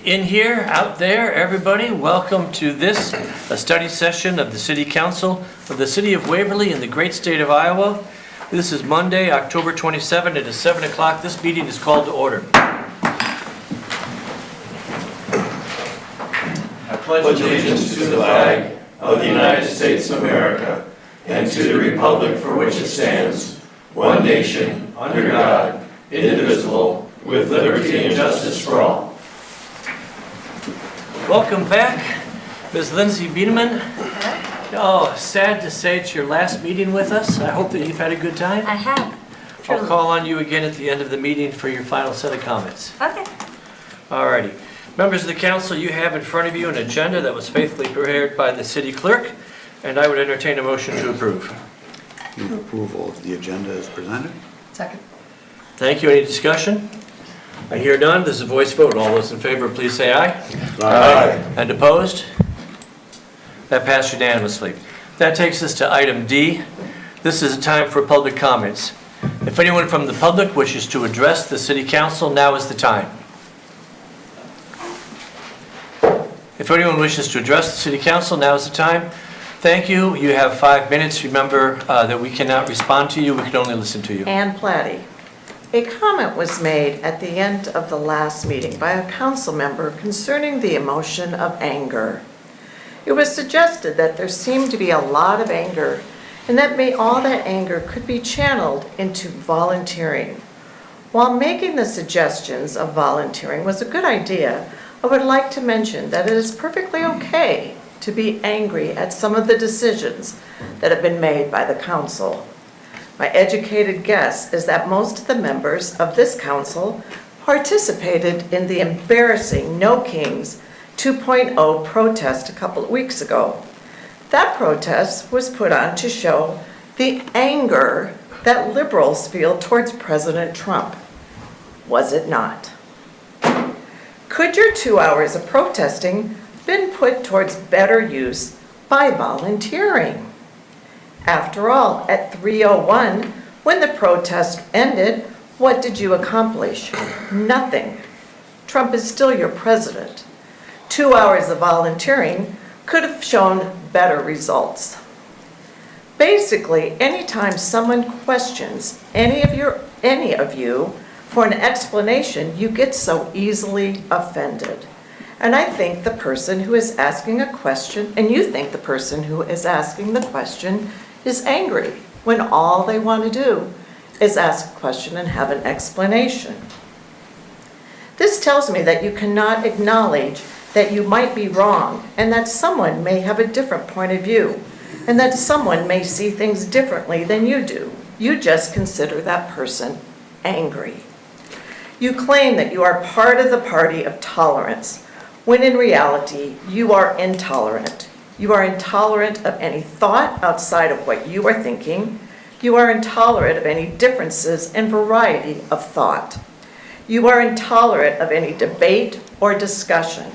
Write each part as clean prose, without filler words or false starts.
in here, out there, everybody, welcome to this, a study session of the City Council of the City of Waverly in the great state of Iowa. This is Monday, October 27. It is 7 o'clock. This meeting is called to order. I pledge allegiance to the flag of the United States of America and to the republic for which it stands, one nation, under God, indivisible, with liberty and justice for all. Welcome back, Ms. Lindsay Biederman. Oh, sad to say it's your last meeting with us. I hope that you've had a good time. I have. I'll call on you again at the end of the meeting for your final set of comments. Okay. Alrighty. Members of the council, you have in front of you an agenda that was faithfully prepared by the city clerk, and I would entertain a motion to approve. Move approval of the agenda as presented. Second. Thank you. Any discussion? I hear none. This is a voice vote. All those in favor, please say aye. Aye. And opposed? That passed unanimously. That takes us to item D. This is a time for public comments. If anyone from the public wishes to address the city council, now is the time. If anyone wishes to address the city council, now is the time. Thank you. You have 5 minutes. Remember that we cannot respond to you. We can only listen to you. Ann Platty. A comment was made at the end of the last meeting by a council member concerning the emotion of anger. It was suggested that there seemed to be a lot of anger and that all that anger could be channeled into volunteering. While making the suggestions of volunteering was a good idea, I would like to mention that it is perfectly okay to be angry at some of the decisions that have been made by the council. My educated guess is that most of the members of this council participated in the embarrassing No Kings 2.0 protest a couple of weeks ago. That protest was put on to show the anger that liberals feel towards President Trump. Was it not? Could your 2 hours of protesting been put towards better use by volunteering? After all, at 3:01, when the protest ended, what did you accomplish? Nothing. Trump is still your president. 2 hours of volunteering could have shown better results. Basically, anytime someone questions any of you for an explanation, you get so easily offended. And I think the person who is asking a question, and you think the person who is asking the question is angry when all they want to do is ask a question and have an explanation. This tells me that you cannot acknowledge that you might be wrong and that someone may have a different point of view and that someone may see things differently than you do. You just consider that person angry. You claim that you are part of the party of tolerance, when in reality, you are intolerant. You are intolerant of any thought outside of what you are thinking. You are intolerant of any differences in variety of thought. You are intolerant of any debate or discussion.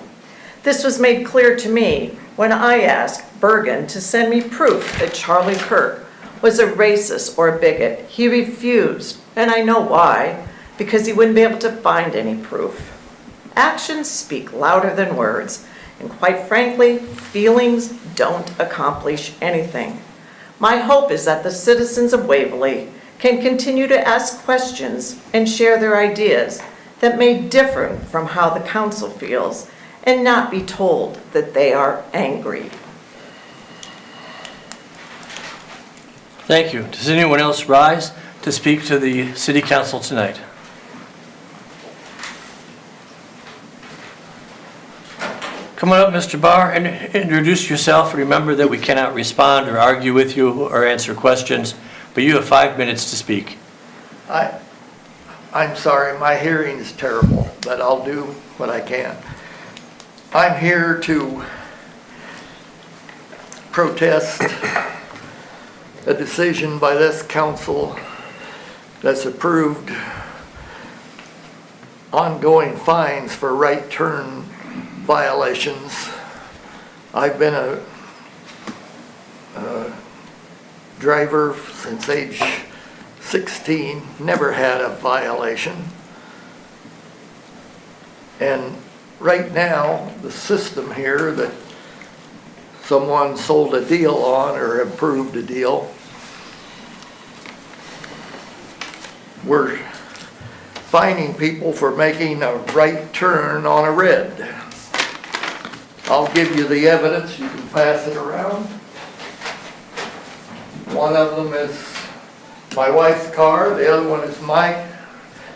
This was made clear to me when I asked Bergen to send me proof that Charlie Kirk was a racist or a bigot. He refused, and I know why, because he wouldn't be able to find any proof. Actions speak louder than words, and quite frankly, feelings don't accomplish anything. My hope is that the citizens of Waverly can continue to ask questions and share their ideas that may differ from how the council feels and not be told that they are angry. Thank you. Does anyone else rise to speak to the city council tonight? Come on up, Mr. Barr, and introduce yourself. Remember that we cannot respond or argue with you or answer questions, but you have 5 minutes to speak. I'm sorry, my hearing is terrible, but I'll do what I can. I'm here to protest a decision by this council that's approved ongoing fines for right turn violations. I've been a driver since age 16, never had a violation. And right now, the system here that someone sold a deal on or approved a deal, we're fining people for making a right turn on a red. I'll give you the evidence, you can pass it around. One of them is my wife's car, the other one is my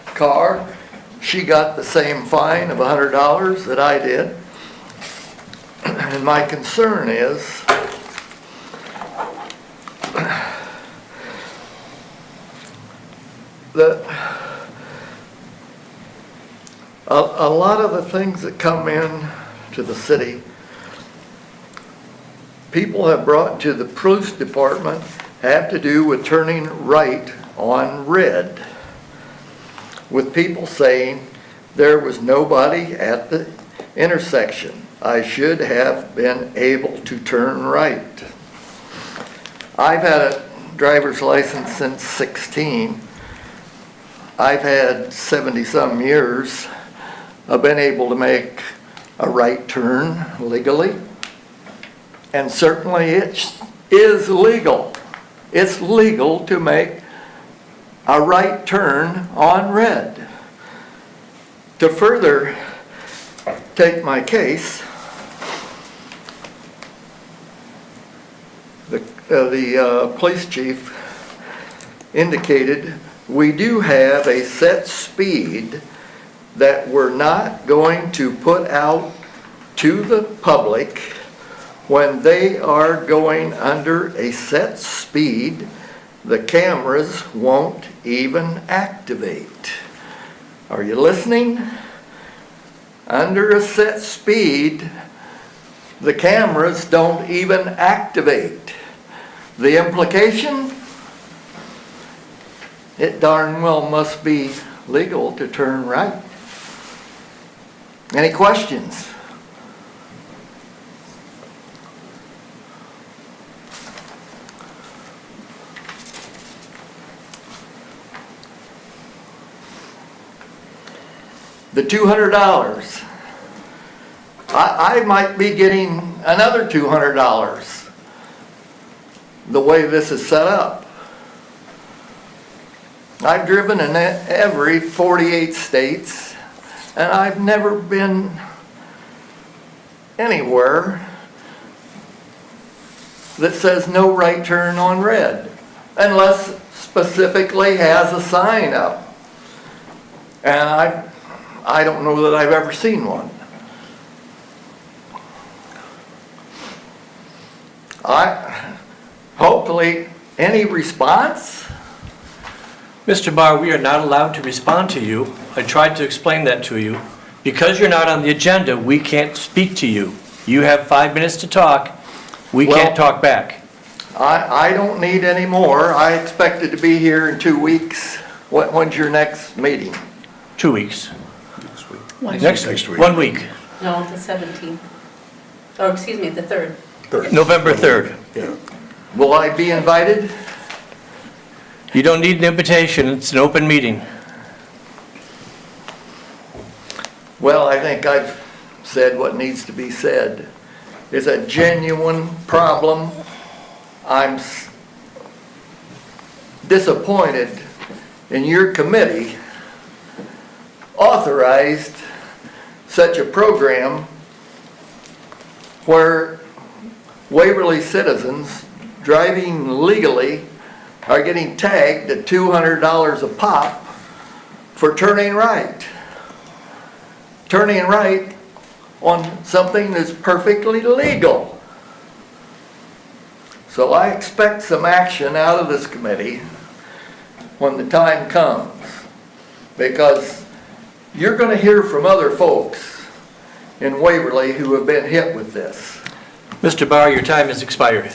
car. She got the same fine of $100 that I did. And my concern is that a lot of the things that come in to the city, people have brought to the police department have to do with turning right on red. With people saying there was nobody at the intersection. I should have been able to turn right. I've had a driver's license since 16. I've had 70-some years. I've been able to make a right turn legally. And certainly it is legal. It's legal to make a right turn on red. To further take my case, the police chief indicated we do have a set speed that we're not going to put out to the public when they are going under a set speed. The cameras won't even activate. Are you listening? Under a set speed, the cameras don't even activate. The implication? It darn well must be legal to turn right. Any questions? The $200. I might be getting another $200 the way this is set up. I've driven in every 48 states and I've never been anywhere that says no right turn on red unless specifically has a sign up. And I don't know that I've ever seen one. Hopefully, any response? Mr. Barr, we are not allowed to respond to you. I tried to explain that to you. Because you're not on the agenda, we can't speak to you. You have 5 minutes to talk. We can't talk back. I don't need any more. I expected to be here in 2 weeks. When's your next meeting? 2 weeks. Next week. 1 week. No, the 17th. Oh, excuse me, the 3rd. November 3rd. Yeah. Will I be invited? You don't need an invitation. It's an open meeting. Well, I think I've said what needs to be said. It's a genuine problem. I'm disappointed in your committee authorized such a program where Waverly citizens driving legally are getting tagged at $200 a pop for turning right. Turning right on something that's perfectly legal. So I expect some action out of this committee when the time comes, because you're going to hear from other folks in Waverly who have been hit with this. Mr. Barr, your time has expired.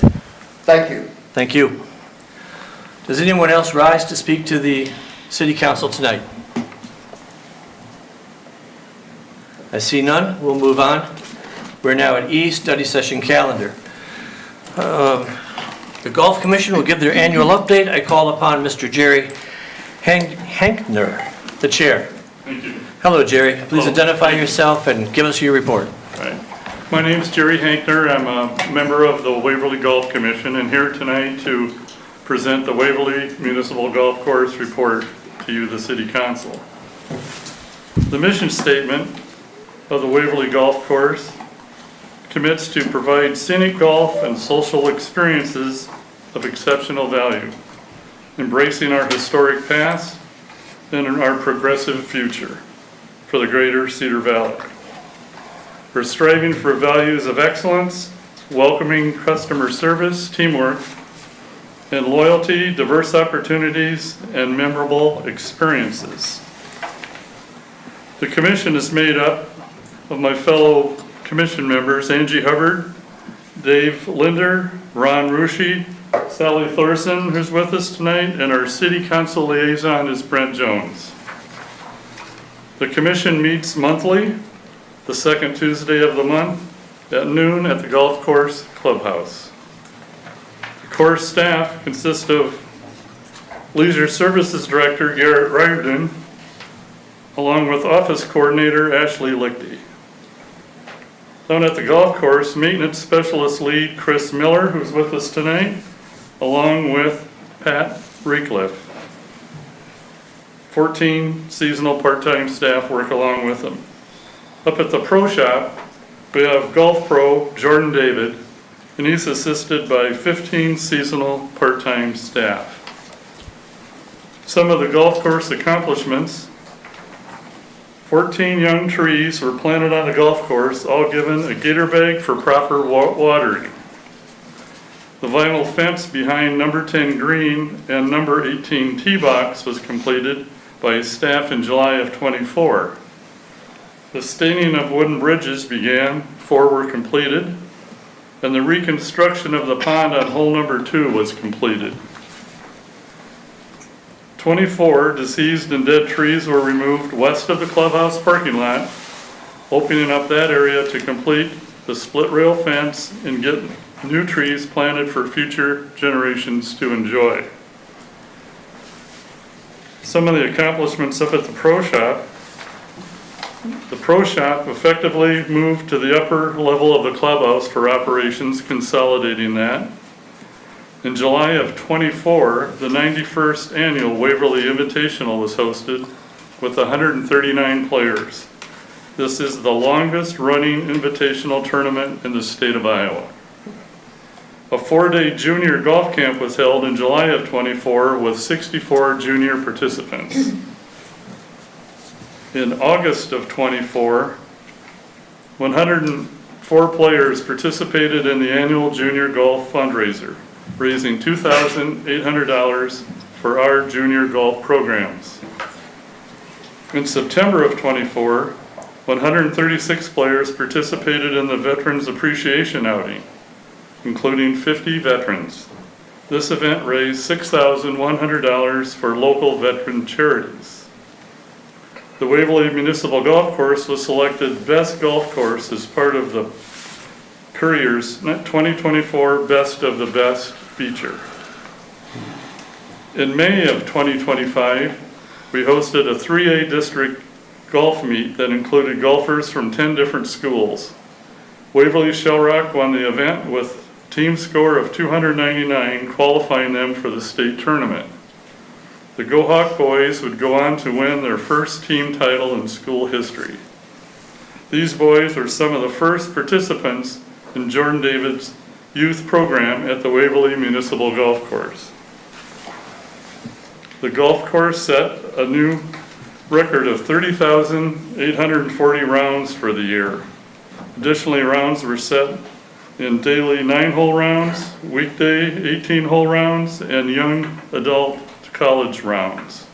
Thank you. Thank you. Does anyone else rise to speak to the City Council tonight? I see none. We'll move on. We're now at E, Study Session Calendar. The Golf Commission will give their annual update. I call upon Mr. Jerry Hankner, the chair. Thank you. Hello, Jerry. Please Hello. identify yourself and give us your report. Right. My name is Jerry Hankner. I'm a member of the Waverly Golf Commission and here tonight to present the Waverly Municipal Golf Course report to you, the City Council. The mission statement of the Waverly Golf Course commits to provide scenic golf and social experiences of exceptional value, embracing our historic past and our progressive future for the greater Cedar Valley. We're striving for values of excellence, welcoming customer service, teamwork, and loyalty, diverse opportunities, and memorable experiences. The commission is made up of my fellow commission members, Angie Hubbard, Dave Linder, Ron Rushi, Sally Thorson, who's with us tonight, and our city council liaison is Brent Jones. The commission meets monthly, the second Tuesday of the month, at noon at the golf course clubhouse. The course staff consists of Leisure Services Director Garrett Riordan, along with Office Coordinator Ashley Lichty. Down at the golf course, Maintenance Specialist Lead Chris Miller, who's with us tonight, along with Pat Reecliffe. 14 seasonal part-time staff work along with them. Up at the pro shop, we have golf pro Jordan David, and he's assisted by 15 seasonal part-time staff. Some of the golf course accomplishments: 14 young trees were planted on the golf course, all given a gator bag for proper watering. The vinyl fence behind number 10 green and number 18 tee box was completed by staff in July of '24. The staining of wooden bridges began, 4 were completed, and the reconstruction of the pond on hole number 2 was completed. 24 diseased and dead trees were removed west of the clubhouse parking lot, opening up that area to complete the split rail fence and get new trees planted for future generations to enjoy. Some of the accomplishments up at the pro shop. The pro shop effectively moved to the upper level of the clubhouse for operations, consolidating that. In July of '24, the 91st annual Waverly Invitational was hosted with 139 players. This is the longest running invitational tournament in the state of Iowa. A 4-day junior golf camp was held in July of '24 with 64 junior participants. In August of '24, 104 players participated in the annual junior golf fundraiser, raising $2,800 for our junior golf programs. In September of '24, 136 players participated in the Veterans Appreciation Outing, including 50 veterans. This event raised $6,100 for local veteran charities. The Waverly Municipal Golf Course was selected Best Golf Course as part of the Courier's 2024 Best of the Best feature. In May of 2025, we hosted a 3A district golf meet that included golfers from 10 different schools. Waverly Shell Rock won the event with a team score of 299, qualifying them for the state tournament. The Go Hawk boys would go on to win their first team title in school history. These boys were some of the first participants in Jordan David's youth program at the Waverly Municipal Golf Course. The golf course set a new record of 30,840 rounds for the year. Additionally, rounds were set in daily 9-hole rounds, weekday 18-hole rounds, and young adult college rounds.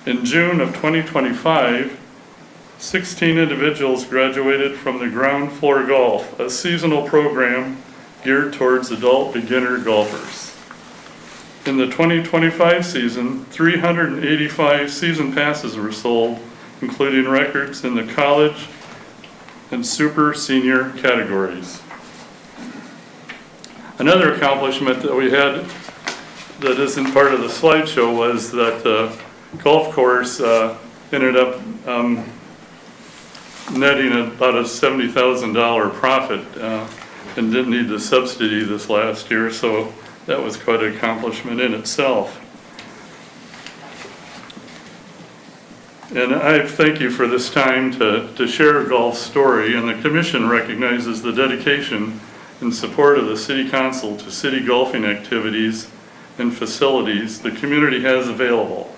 In June of 2025, 16 individuals graduated from the Ground Floor Golf, a seasonal program geared towards adult beginner golfers. In the 2025 season, 385 season passes were sold, including records in the college and super senior categories. Another accomplishment that we had that isn't part of the slideshow was that the golf course ended up netting about a $70,000 profit and didn't need the subsidy this last year, so that was quite an accomplishment in itself. And I thank you for this time to share golf's story, and the commission recognizes the dedication and support of the city council to city golfing activities and facilities the community has available.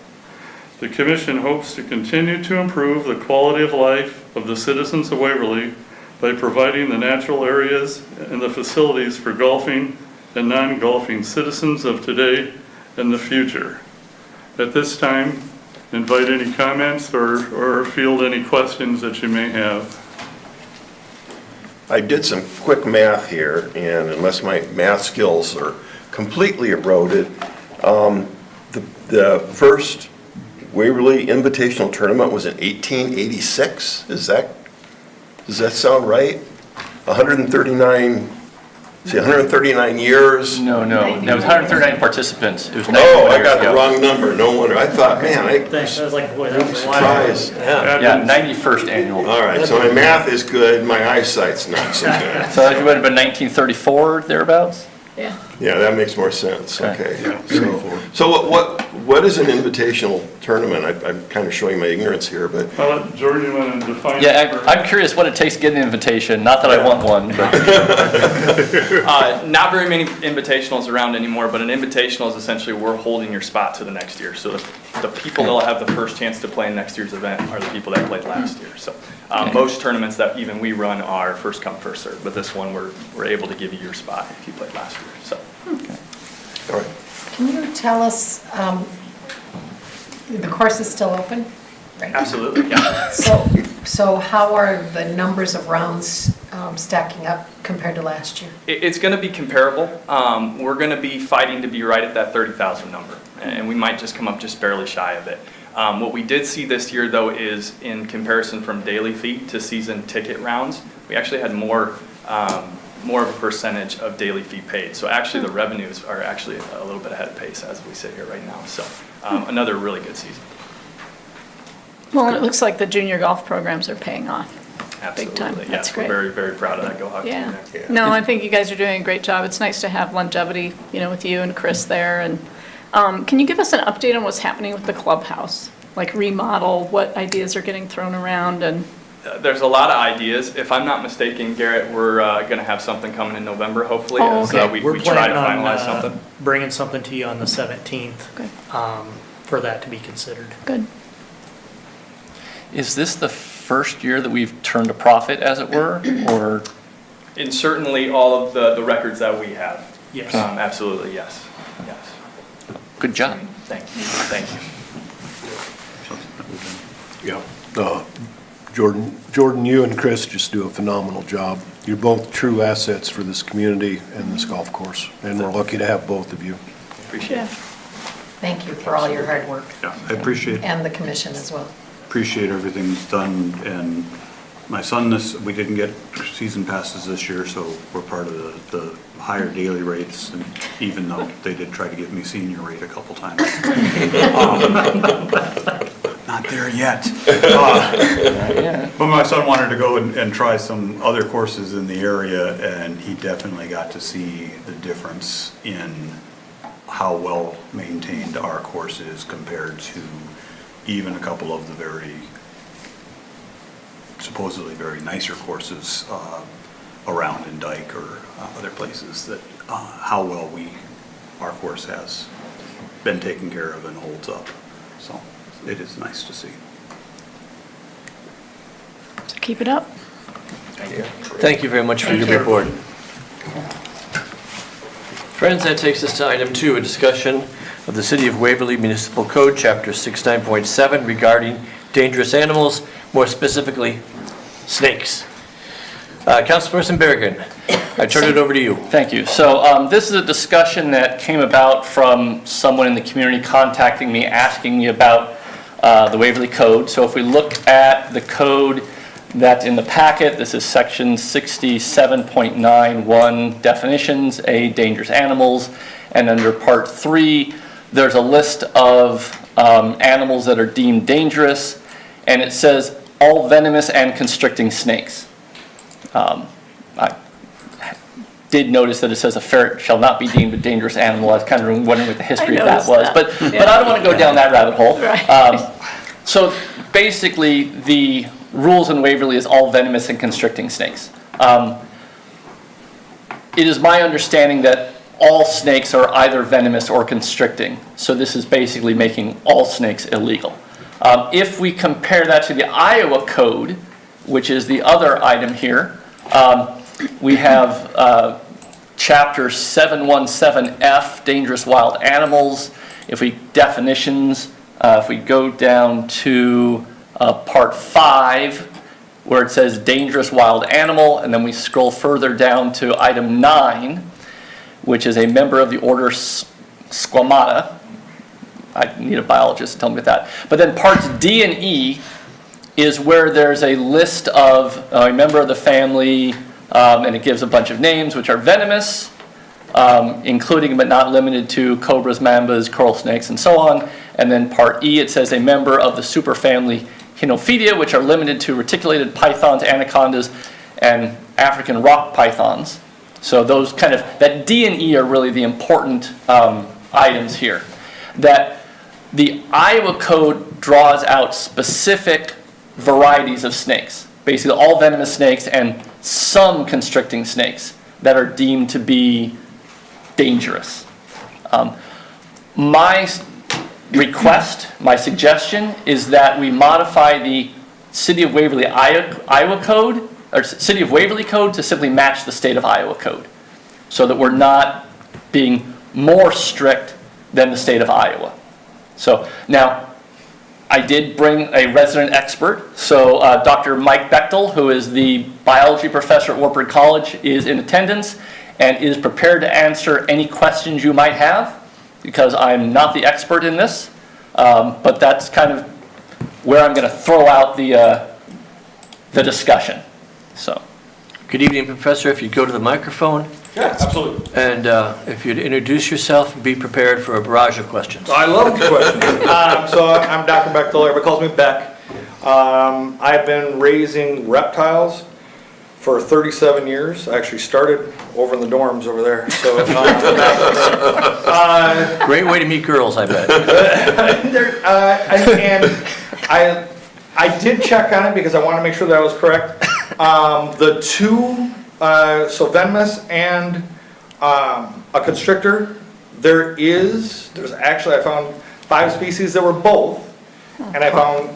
The commission hopes to continue to improve the quality of life of the citizens of Waverly by providing the natural areas and the facilities for golfing and non-golfing citizens of today and the future. At this time, invite any comments or field any questions that you may have. I did some quick math here, and unless my math skills are completely eroded, the first Waverly Invitational Tournament was in 1886. Does that sound right? 139 years. No, it was 139 participants. It was 90 Oh, I years got the ago. wrong number. No wonder. I thought, man, I Thanks, I was like, boy, that was a while. surprised. Yeah, 91st annual. All right, so my math is good, my eyesight's not so good. So that would have been 1934 thereabouts. Yeah. Yeah, that makes more sense, Okay. okay. So what is an invitational tournament? I'm kind of showing my ignorance here, but, I'll let Jordan, you want to define? Yeah, it for- I'm curious what it takes to get an invitation. Not that I want one, but Not very many invitationals around anymore, but an invitational is essentially we're holding your spot to the next year. So the people that will have the first chance to play in next year's event are the people that played last year. So most tournaments that even we run are first come, first served, but this one we're able to give you your spot if you played last year. So all right. Can you tell us, the course is still open? Right. absolutely, yeah. So how are the numbers of rounds stacking up compared to last year? It's going to be comparable. We're going to be fighting to be right at that 30,000 number, and we might just come up just barely shy of it. What we did see this year, though, is in comparison from daily fee to season ticket rounds, we actually had more of a percentage of daily fee paid. So actually the revenues are actually a little bit ahead of pace as we sit here right now. So another really good season. Well, and it looks like the junior golf programs are paying off. Absolutely. Big time. Yes, That's great. We're very, very proud of that Go Hawk team Yeah. there. No, I think you guys are doing a great job. It's nice to have longevity, with you and Chris there. And can you give us an update on what's happening with the clubhouse? Like remodel, what ideas are getting thrown around and... There's a lot of ideas. If I'm not mistaken, Garrett, we're going to have something coming in November, hopefully. Oh, as, okay. we We're try to planning on finalize something. bringing something to you on the 17th Okay. for that to be considered. Good. is this the first year that we've turned a profit, as it were, or? And certainly all of the records that we have. Yes. Absolutely, yes. Yes. Good job. Thank you. Thank you. Yeah. Jordan, you and Chris just do a phenomenal job. You're both true assets for this community and this golf course, and we're lucky to have both of you. Appreciate Yeah. it. Thank you for all your hard work, Yeah, I appreciate and the commission as well. everything that's done, and my son, we didn't get season passes this year, so we're part of the higher daily rates, and even though they did try to give me senior rate a couple times. Not there yet. But my son wanted to go and try some other courses in the area, and he definitely got to see the difference in how well maintained our course is compared to even a couple of the supposedly very nicer courses around in Dyke or other places, that how well our course has been taken care of and holds up. So it is nice to see. So keep it up. Thank you very much for your report. Friends, that takes us to item 2, a discussion of the City of Waverly Municipal Code, Chapter 69.7, regarding dangerous animals, more specifically, snakes. Councilperson Berrigan, I turn it over to you. Thank you. So this is a discussion that came about from someone in the community contacting me, asking me about the Waverly Code. So if we look at the code that's in the packet, this is section 67.91, definitions, dangerous animals. And under part 3, there's a list of animals that are deemed dangerous. And it says all venomous and constricting snakes. I did notice that it says a ferret shall not be deemed a dangerous animal. I was kind of wondering what the history of that was, but I don't want to go down that rabbit hole. So basically, the rules in Waverly is all venomous and constricting snakes. It is my understanding that all snakes are either venomous or constricting. So this is basically making all snakes illegal. If we compare that to the Iowa code, which is the other item here, we have chapter 717F, dangerous wild animals. If we definitions, if we go down to part 5, where it says dangerous wild animal, and then we scroll further down to item 9, which is a member of the order Squamata. I need a biologist to tell me about that. But then parts D and E is where there's a list of a member of the family, and it gives a bunch of names which are venomous, including but not limited to cobras, mambas, coral snakes, and so on. And then part E, it says a member of the superfamily Hinophidia, which are limited to reticulated pythons, anacondas, and African rock pythons. So those kind of, that D and E are really the important items here. That the Iowa code draws out specific varieties of snakes, basically all venomous snakes and some constricting snakes that are deemed to be dangerous. My request, my suggestion is that we modify the City of Waverly Iowa code, or City of Waverly code, to simply match the state of Iowa code, so that we're not being more strict than the state of Iowa. So now, I did bring a resident expert. So Dr. Mike Bechtel, who is the biology professor at Wartburg College, is in attendance and is prepared to answer any questions you might have, because I'm not the expert in this, but that's kind of where I'm going to throw out the discussion. So, Good evening, Professor. If you'd go to the microphone. Yeah, absolutely. And if you'd introduce yourself and be prepared for a barrage of questions. I love the questions. So I'm Dr. Bechtel, everybody calls me Beck. I've been raising reptiles for 37 years. I actually started over in the dorms over there. So, Great way to meet girls, I bet. I did check on it because I wanted to make sure that I was correct. The two, so venomous and a constrictor, there's actually, I found 5 species that were both, and I found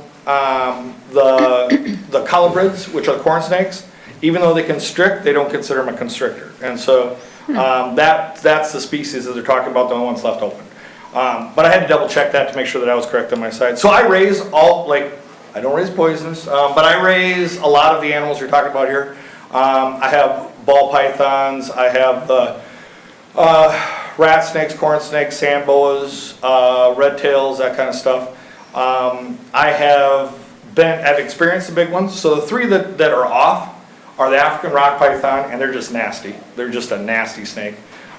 the colubrids, which are corn snakes. Even though they constrict, they don't consider them a constrictor, and so that's the species that they're talking about, the only ones left open. But I had to double check that to make sure that I was correct on my side. So I raise all, I don't raise poisons, but I raise a lot of the animals you're talking about here. I have ball pythons, I have the rat snakes, corn snakes, sand boas, red tails, that kind of stuff. I've experienced the big ones. So the 3 that are off are the African rock python, and they're just nasty. They're just a nasty snake.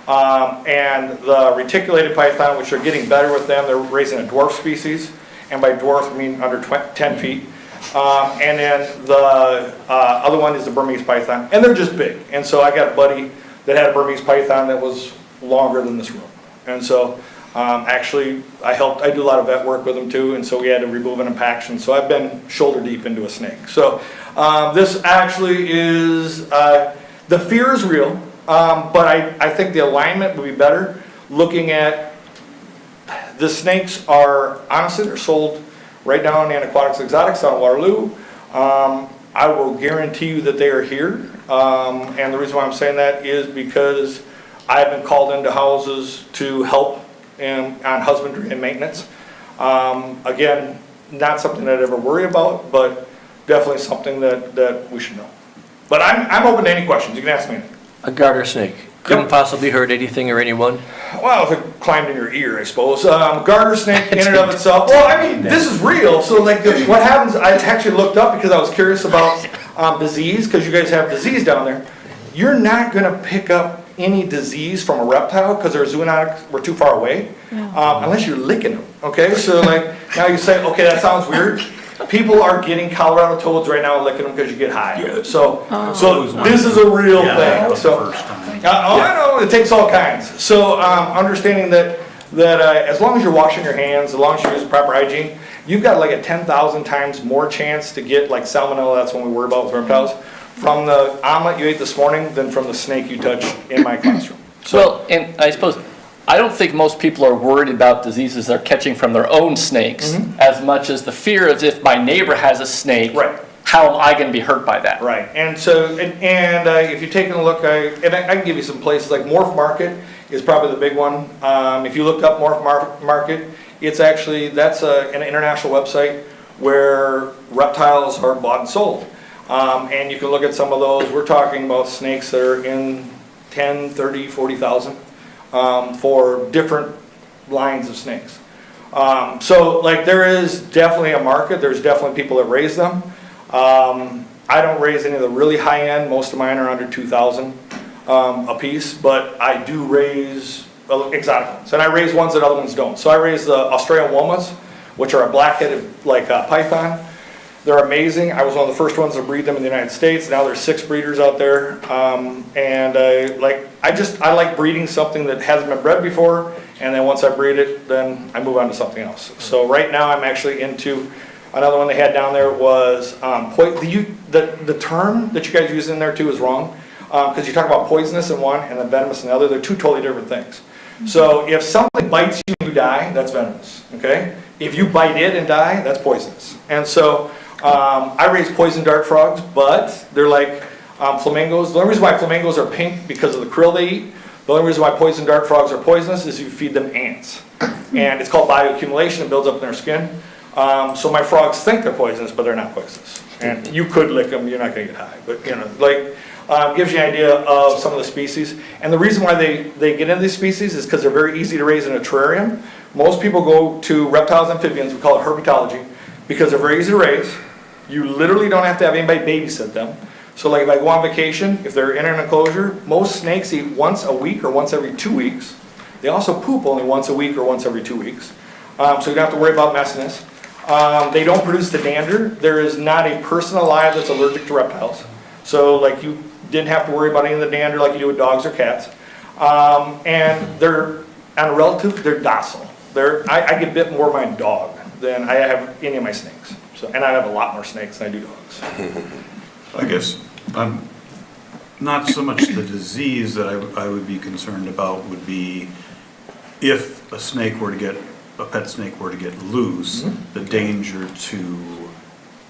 And the reticulated python, which are getting better with them, they're raising a dwarf species. And by dwarf, I mean under 10 feet. And then the other one is the Burmese python, and they're just big. And so I got a buddy that had a Burmese python that was longer than this room. And so actually, I do a lot of vet work with them too, and so we had to remove an impaction. So I've been shoulder deep into a snake. So this actually is, the fear is real, but I think the alignment would be better looking at the snakes are, honestly, they're sold right down in Aquatics Exotics on Waterloo. I will guarantee you that they are here. And the reason why I'm saying that is because I've been called into houses to help on husbandry and maintenance. Again, not something I'd ever worry about, but definitely something that we should know. But I'm open to any questions. You can ask me anything. A garter snake. Couldn't possibly hurt anything or anyone? Well, if it climbed in your ear, I suppose. Garter snake in and of itself. Well, I mean, this is real. So, what happens, I actually looked up because I was curious about disease, because you guys have disease down there. You're not going to pick up any disease from a reptile because their zoonotics were too far away, unless you're licking them, okay? So, now you say, okay, that sounds weird. people are getting Colorado toads right now and licking them because you get high. Yeah. So was one this of is a real Yeah, thing. that was So, the first time. I know, it takes all kinds. So, understanding that as long as you're washing your hands, as long as you're using proper hygiene, you've got like a 10,000 times more chance to get like salmonella, that's what we worry about with reptiles, from the omelet you ate this morning than from the snake you touched in my classroom. Well, and I suppose, I don't think most people are worried about diseases they're catching from their own snakes as much as the fear of if my neighbor has a snake, Right. how am I going to be hurt by that? Right, and so, if you're taking a look, I can give you some places, like Morph Market is probably the big one. If you look up Morph Market, it's actually, that's an international website where reptiles are bought and sold. And you can look at some of those, we're talking about snakes that are in 10, 30, 40,000 for different lines of snakes. So like there is definitely a market, there's definitely people that raise them. I don't raise any of the really high end, most of mine are under 2,000 a piece, but I do raise exotic ones, and I raise ones that other ones don't. So I raise the Australian womas, which are a black-headed like python. They're amazing. I was one of the first ones to breed them in the United States. Now there's 6 breeders out there, and I like breeding something that hasn't been bred before, and then once I breed it, then I move on to something else. So right now I'm actually into another one they had down there was the term that you guys use in there too is wrong, because you talk about poisonous in one and then venomous in the other. They're two totally different things. So if something bites you and you die, that's venomous. Okay. If you bite it and die, that's poisonous. And so I raise poison dart frogs, but they're like flamingos. The only reason why flamingos are pink because of the krill they eat. The only reason why poison dart frogs are poisonous is you feed them ants. And it's called bioaccumulation. It builds up in their skin. So my frogs think they're poisonous, but they're not poisonous. And you could lick them, you're not going to get high. But, gives you an idea of some of the species. And the reason why they get into these species is because they're very easy to raise in a terrarium. Most people go to reptiles and amphibians, we call it herpetology, because they're very easy to raise. You literally don't have to have anybody babysit them. So like if I go on vacation, if they're in an enclosure, most snakes eat once a week or once every 2 weeks. They also poop only once a week or once every 2 weeks. So you don't have to worry about messiness. They don't produce the dander. There is not a person alive that's allergic to reptiles. So like you didn't have to worry about any of the dander like you do with dogs or cats. And they're, on a relative, they're docile. I get bit more by a dog than I have any of my snakes. So, and I have a lot more snakes than I do dogs. I guess not so much the disease that I would be concerned about would be if a pet snake were to get loose, the danger to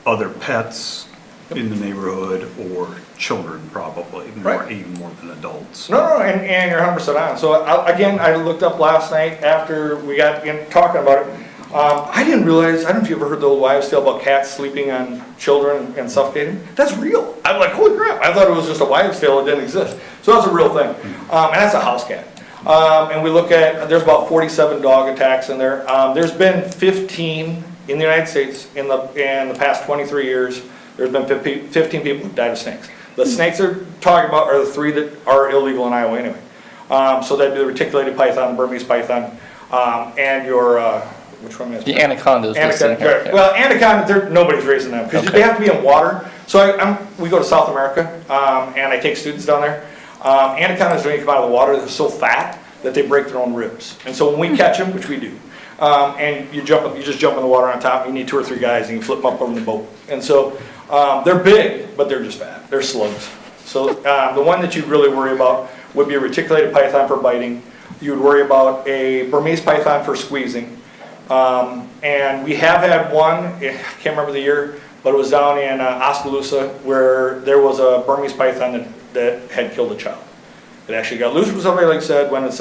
other pets in the neighborhood or children probably, even more than adults. No, and you're 100% on. So again, I looked up last night after we got in talking about it. I didn't realize, I don't know if you ever heard the old wives' tale about cats sleeping on children and suffocating. That's real. I'm like, holy crap. I thought it was just a wives' tale that didn't exist. So that's a real thing. And that's a house cat. And we look at, there's about 47 dog attacks in there. There's been 15 in the United States in the past 23 years. There's been 15 people who died of snakes. The snakes they're talking about are the 3 that are illegal in Iowa anyway. So that'd be the reticulated python, Burmese python, and your, which one is it? The anacondas. Anaconda. Well, anaconda, nobody's raising them because they have to be in water. So we go to South America, and I take students down there. Anacondas don't even come out of the water. They're so fat that they break their own ribs. And so when we catch them, which we do, and you just jump in the water on top, you need 2 or 3 guys, and you flip them up over the boat. And so they're big, but they're just fat. They're slugs. So the one that you'd really worry about would be a reticulated python for biting. You would worry about a Burmese python for squeezing. And we have had one, I can't remember the year, but it was down in Oskaloosa where there was a Burmese python that had killed a child. It actually got loose from somebody, like I said, went in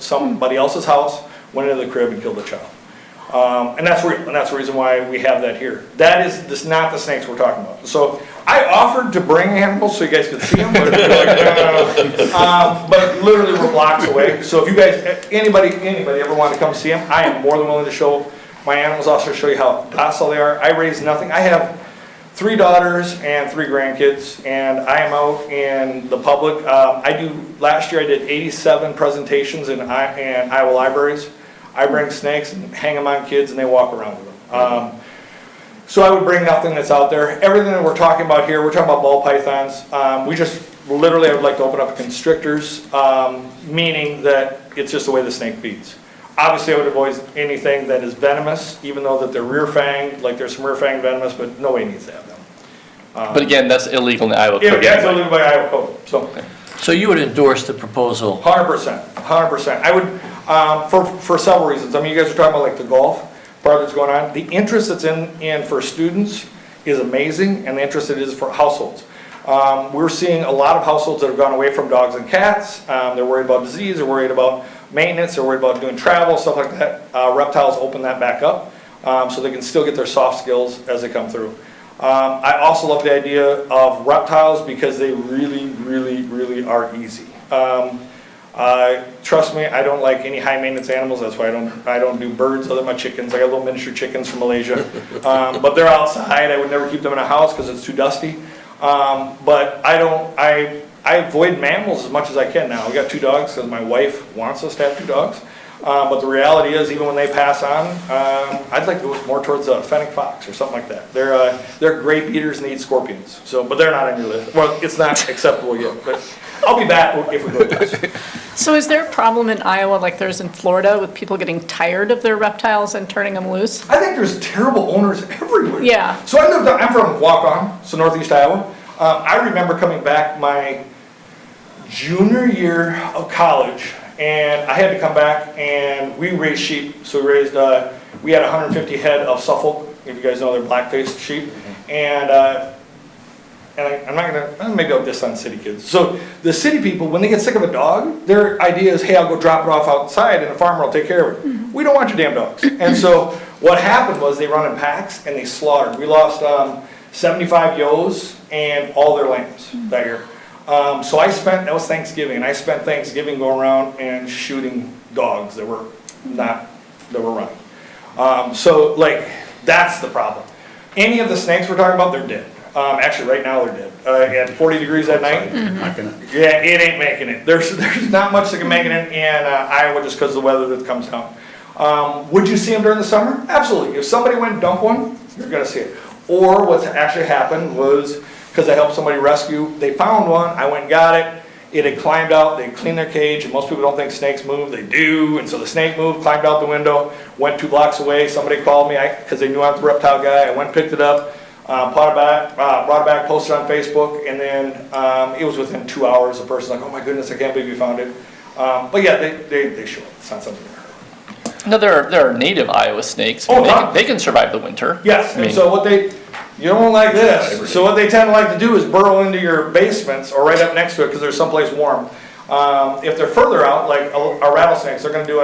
somebody else's house, went into the crib and killed the child. And that's real, and that's the reason why we have that here. That is not the snakes we're talking about. So I offered to bring animals so you guys could see them, but, but literally we're blocks away. So if you guys, anybody ever want to come see them, I am more than willing to show my animals, also show you how docile they are. I raise nothing. I have 3 daughters and 3 grandkids, and I am out in the public. Last year I did 87 presentations in Iowa libraries. I bring snakes and hang them on kids and they walk around with them. So I would bring nothing that's out there. Everything that we're talking about here, we're talking about ball pythons. We just, literally, I would like to open up constrictors, meaning that it's just the way the snake feeds. Obviously, I would avoid anything that is venomous, even though that they're rear fanged, like there's some rear fang venomous, but nobody needs to have them. But again, that's illegal in the Iowa code. Yeah, it's illegal by Iowa code, so. So you would endorse the proposal? 100%, 100%. I would, for several reasons. I mean, you guys are talking about like the golf part that's going on. The interest that's in for students is amazing, and the interest it is for households. We're seeing a lot of households that have gone away from dogs and cats. They're worried about disease, they're worried about maintenance, they're worried about doing travel, stuff like that. Reptiles open that back up, so they can still get their soft skills as they come through. I also love the idea of reptiles because they really, really, really are easy. Trust me, I don't like any high maintenance animals. That's why I don't do birds other than my chickens. I got little miniature chickens from Malaysia, but they're outside. I would never keep them in a house because it's too dusty. But I avoid mammals as much as I can now. We got 2 dogs because my wife wants us to have 2 dogs. But the reality is, even when they pass on, I'd like to go more towards a fennec fox or something like that. They're grape eaters and they eat scorpions. So, but they're not on your list. Well, it's not acceptable yet. But I'll be back if we go to this. So is there a problem in Iowa like there's in Florida with people getting tired of their reptiles and turning them loose? I think there's terrible owners everywhere. Yeah. So I'm from Waukon, so northeast Iowa. I remember coming back my junior year of college, and I had to come back, and we raised sheep. So we had 150 head of Suffolk, if you guys know they're black-faced sheep, and I'm not gonna, maybe I'll diss on city kids. So the city people, when they get sick of a dog, their idea is, hey, I'll go drop it off outside and the farmer will take care of it. We don't want your damn dogs. And so what happened was they run in packs and they slaughtered. We lost 75 ewes and all their lambs that year. So that was Thanksgiving, and I spent Thanksgiving going around and shooting dogs that were running. So like, that's the problem. Any of the snakes we're talking about, they're dead. Actually, right now they're dead. At 40 degrees at night, yeah, it ain't making it. There's not much that can make it in Iowa just because of the weather that comes down. Would you see them during the summer? Absolutely. If somebody went and dumped one, you're going to see it. Or what's actually happened was, because I helped somebody rescue, they found one, I went and got it, it had climbed out, they cleaned their cage, and most people don't think snakes move, they do, and so the snake moved, climbed out the window, went 2 blocks away, somebody called me, because they knew I was the reptile guy, I went and picked it up, brought it back, posted it on Facebook, and then it was within 2 hours, the person's like, oh my goodness, I can't believe you found it. But yeah, they show it, it's not something to hurt. No, there are native Iowa snakes. They can survive the winter. Yes, and so you don't like this. So what they tend to like to do is burrow into your basements or right up next to it because there's someplace warm. If they're further out, like our rattlesnakes, they're going to do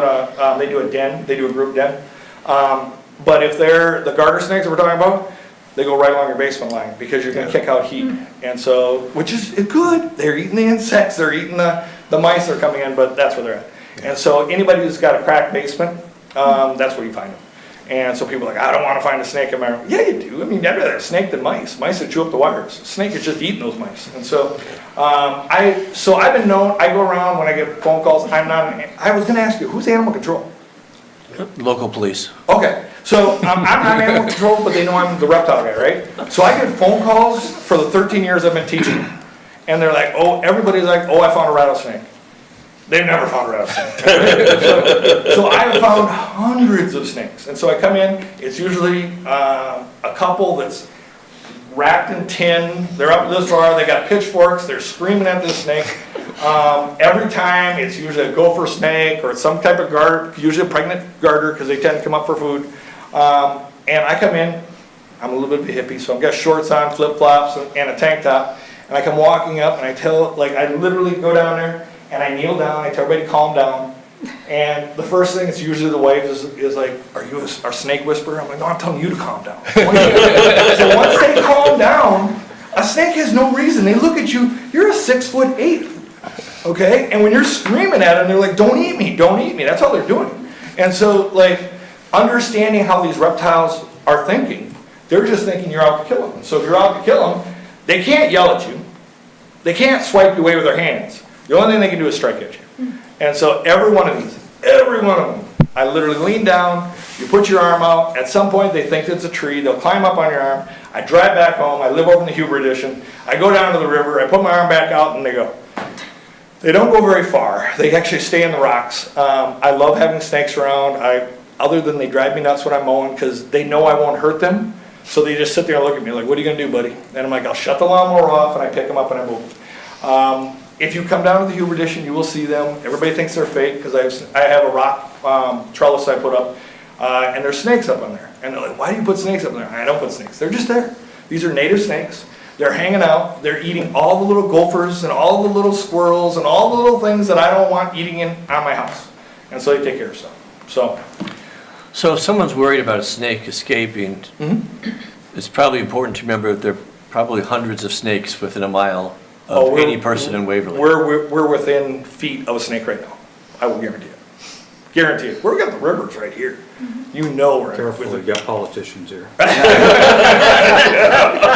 they do a den, they do a group den. But if they're the garter snakes that we're talking about, they go right along your basement line because you're going to kick out heat. And so, which is good. They're eating the insects, they're eating the mice that are coming in, but that's where they're at. And so anybody who's got a cracked basement, that's where you find them. And so people are like, I don't want to find a snake in my room. Yeah, you do. I mean, I'd rather have a snake than mice. Mice would chew up the wires. A snake is just eating those mice. And so, I've been known, I go around when I get phone calls, I was going to ask you, who's animal control? Local police. Okay, so I'm not animal control, but they know I'm the reptile guy, right? So I get phone calls for the 13 years I've been teaching, and they're like, everybody's like, I found a rattlesnake. They've never found a rattlesnake. So I've found hundreds of snakes. And so I come in, it's usually a couple that's wrapped in tin. They're up this far, they got pitchforks, they're screaming at this snake. Every time it's usually a gopher snake or some type of garter, usually a pregnant garter because they tend to come up for food. And I come in, I'm a little bit of a hippie, so I've got shorts on, flip-flops, and a tank top. And I come walking up and I literally go down there, and I kneel down, I tell everybody to calm down. And the first thing, it's usually the wife is like, are you our snake whisperer? I'm like, no, I'm telling you to calm down. So once they calm down, a snake has no reason. They look at you, you're a 6'8", okay? And when you're screaming at them, they're like, don't eat me, don't eat me. That's all they're doing. And so understanding how these reptiles are thinking, they're just thinking you're out to kill them. So if you're out to kill them, they can't yell at you. They can't swipe you away with their hands. The only thing they can do is strike at you. And so every one of them, I literally lean down, You put your arm out, at some point they think it's a tree, they'll climb up on your arm. I drive back home, I live over in the Huber Edition, I go down to the river, I put my arm back out and they go. They don't go very far, they actually stay in the rocks. I love having snakes around, other than they drive me nuts when I'm mowing because they know I won't hurt them. So they just sit there and look at me like, what are you gonna do, buddy? And I'm like, I'll shut the lawnmower off and I pick them up and I move them. If you come down to the Huber Edition, you will see them. Everybody thinks they're fake because I have a rock trellis I put up and there's snakes up on there. And they're like, why do you put snakes up there? I don't put snakes, they're just there. These are native snakes. They're hanging out, they're eating all the little gophers and all the little squirrels and all the little things that I don't want eating on my house. And so they take care of stuff. So if someone's worried about a snake escaping, it's probably important to remember that there are probably hundreds of snakes within a mile of any person in Waverly. We're within feet of a snake right now. I will guarantee it. Guarantee it. We've got the rivers right here. You know we're Careful, we've got politicians here.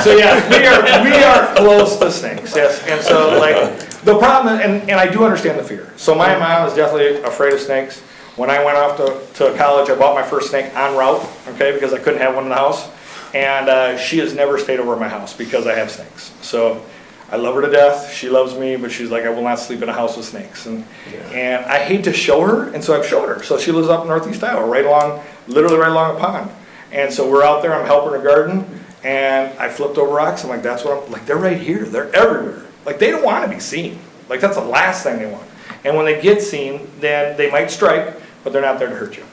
So yeah, we are close to snakes, yes. And so like, the problem, and I do understand the fear. So my mom is definitely afraid of snakes. When I went off to college, I bought my first snake en route, okay, because I couldn't have one in the house. And she has never stayed over at my house because I have snakes. So I love her to death, she loves me, but she's like, I will not sleep in a house with snakes. And I hate to show her, and so I've showed her. So she lives up in Northeast Iowa, literally right along a pond. And so we're out there, I'm helping her garden, and I flipped over rocks. I'm like, that's what I'm, like, they're right here, they're everywhere. Like, they don't want to be seen. Like, that's the last thing they want. And when they get seen, then they might strike, but they're not there to hurt you.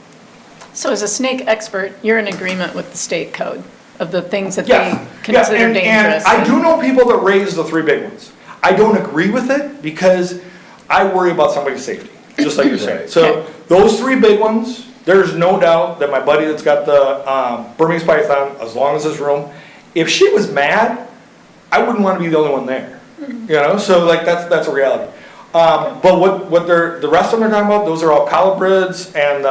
So as a snake expert, you're in agreement with the state code of the things that Yes. they consider dangerous? And I do know people that raise the 3 big ones. I don't agree with it because I worry about somebody's safety, just like you're saying. So those 3 big ones, there's no doubt that my buddy that's got the Burmese python, as long as this room, if she was mad, I wouldn't want to be the only one there. You know, so like that's a reality. But what the rest of them are talking about, those are all colubrids and